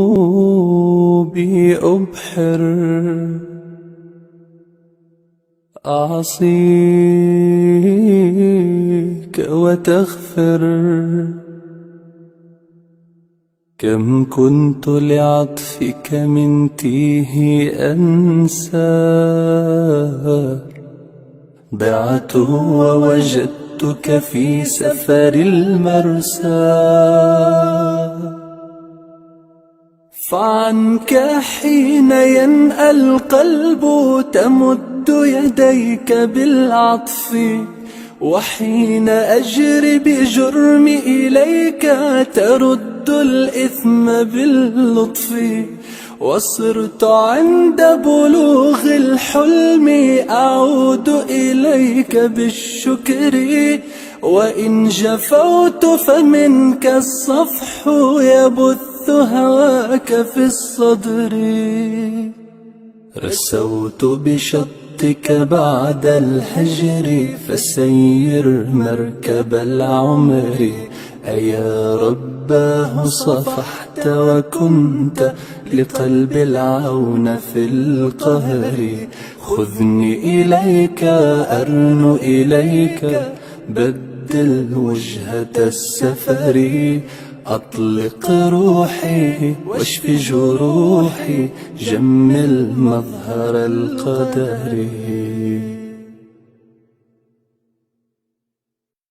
ذنوبي أبحر أعصيك وتغفر. كم كنت لعطفك من تيه أنسى، ضعت ووجدتك في سفر المرسى. فعنك حين ينأى القلب تمد يديك بالعطف، وحين أجري بجرمي إليك ترد الإثم باللطف. وصرت عند بلوغ الحلم أعود إليك بالشكر، وإن جفوت فمنك الصفح يبث هواك في الصدر. رسوت بشطك بعد الهجر فسير مركب العمر. أيا رباه صفحت وكنت لقلب العون في القهر. خذني إليك أرن إليك بدل وجهة السفر. أطلق روحي واشف جروحي جمل مظهر القدر.